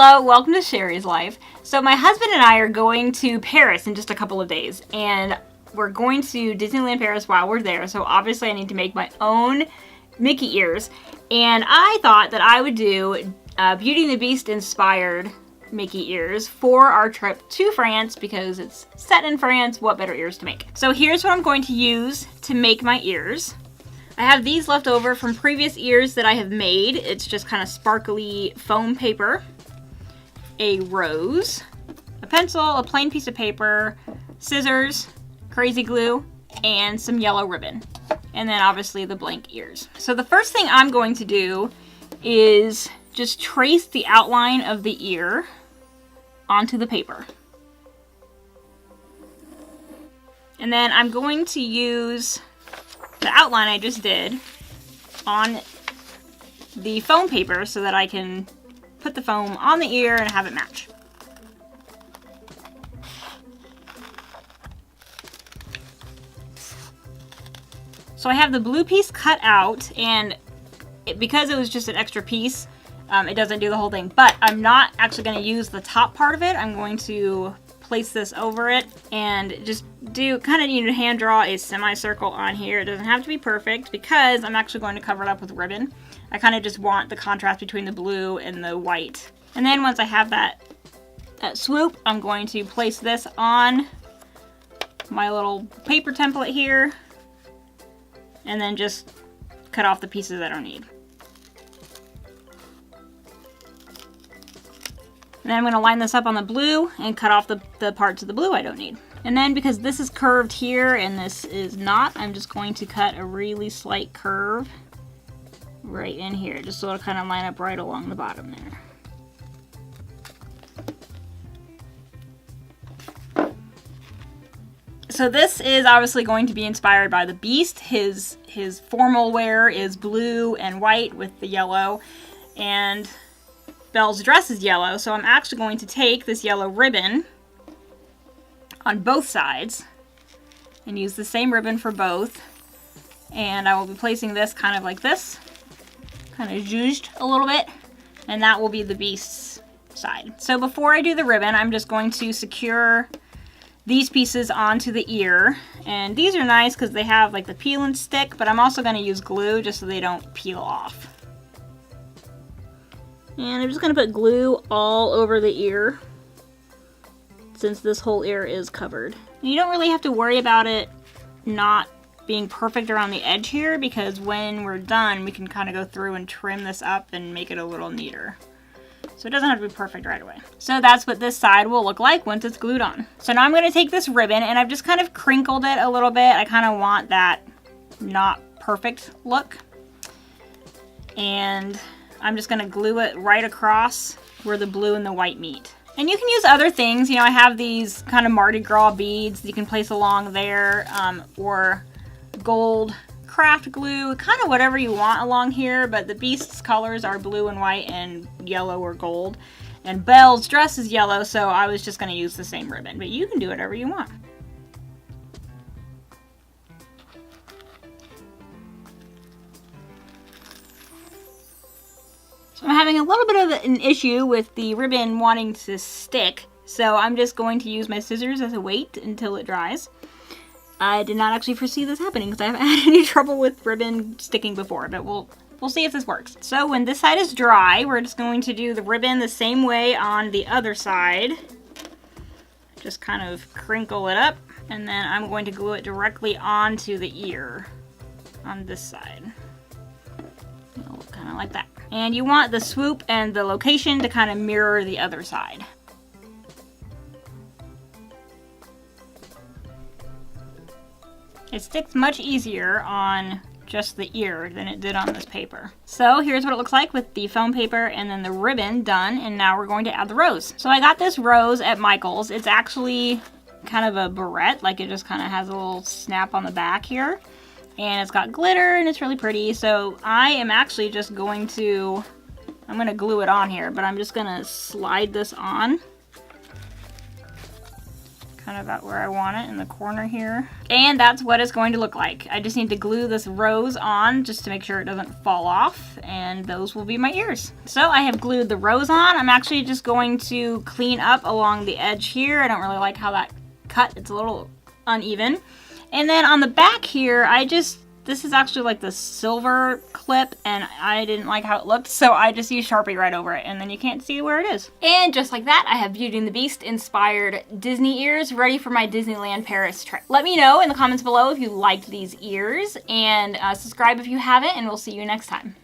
Hello, welcome to Sherry's Life. So my husband and I are going to Paris in just a couple of days, and we're going to Disneyland Paris while we're there, so obviously I need to make my own Mickey ears, and I thought that I would do Beauty and the Beast inspired Mickey ears for our trip to France because it's set in France. What better ears to make? So here's what I'm going to use to make my ears. I have these left over from previous ears that I have made. It's just kind of sparkly foam paper, a rose, a pencil, a plain piece of paper, scissors, crazy glue, and some yellow ribbon. And then obviously the blank ears. So the first thing I'm going to do is just trace the outline of the ear onto the paper. And then I'm going to use the outline I just did on the foam paper so that I can put the foam on the ear and have it match. So I have the blue piece cut out, and because it was just an extra piece, it doesn't do the whole thing. But I'm not actually going to use the top part of it. I'm going to place this over it and just kind of need to hand draw a semicircle on here. It doesn't have to be perfect because I'm actually going to cover it up with ribbon. I kind of just want the contrast between the blue and the white. And then once I have that swoop, I'm going to place this on my little paper template here and then just cut off the pieces I don't need. And then I'm going to line this up on the blue and cut off the parts of the blue I don't need. And then because this is curved here and this is not, I'm just going to cut a really slight curve right in here, just so it'll kind of line up right along the bottom there. So this is obviously going to be inspired by the Beast. His formal wear is blue and white with the yellow, and Belle's dress is yellow, so I'm actually going to take this yellow ribbon on both sides and use the same ribbon for both, and I will be placing this kind of like this, kind of zhuzhed a little bit, and that will be the Beast's side. So before I do the ribbon, I'm just going to secure these pieces onto the ear, and these are nice because they have like the peel and stick, but I'm also going to use glue just so they don't peel off. And I'm just going to put glue all over the ear since this whole ear is covered. You don't really have to worry about it not being perfect around the edge here because when we're done we can kind of go through and trim this up and make it a little neater. So it doesn't have to be perfect right away. So that's what this side will look like once it's glued on. So now I'm going to take this ribbon and I've just kind of crinkled it a little bit. I kind of want that not perfect look. And I'm just going to glue it right across where the blue and the white meet. And you can use other things. You know, I have these kind of Mardi Gras beads that you can place along there, or gold craft glue, kind of whatever you want along here, but the Beast's colors are blue and white and yellow or gold. And Belle's dress is yellow, so I was just going to use the same ribbon, but you can do whatever you want. So I'm having a little bit of an issue with the ribbon wanting to stick, so I'm just going to use my scissors as a weight until it dries. I did not actually foresee this happening because I haven't had any trouble with ribbon sticking before, but we'll see if this works. So when this side is dry, we're just going to do the ribbon the same way on the other side. Just kind of crinkle it up, and then I'm going to glue it directly onto the ear on this side. It'll look kind of like that. And you want the swoop and the location to kind of mirror the other side. It sticks much easier on just the ear than it did on this paper. So here's what it looks like with the foam paper and then the ribbon done, and now we're going to add the rose. So I got this rose at Michael's. It's actually kind of a barrette, like it just kind of has a little snap on the back here. And it's got glitter and it's really pretty. So I am actually just going to, I'm going to glue it on here, but I'm just going to slide this on. kind of about where I want it in the corner here. And that's what it's going to look like. I just need to glue this rose on just to make sure it doesn't fall off, and those will be my ears. So I have glued the rose on. I'm actually just going to clean up along the edge here. I don't really like how that cut. It's a little uneven. And then on the back here, this is actually like the silver clip, and I didn't like how it looked, so I just used Sharpie right over it, and then you can't see where it is. And just like that, I have Beauty and the Beast inspired Disney ears ready for my Disneyland Paris trip. Let me know in the comments below if you liked these ears, and subscribe if you haven't, and we'll see you next time.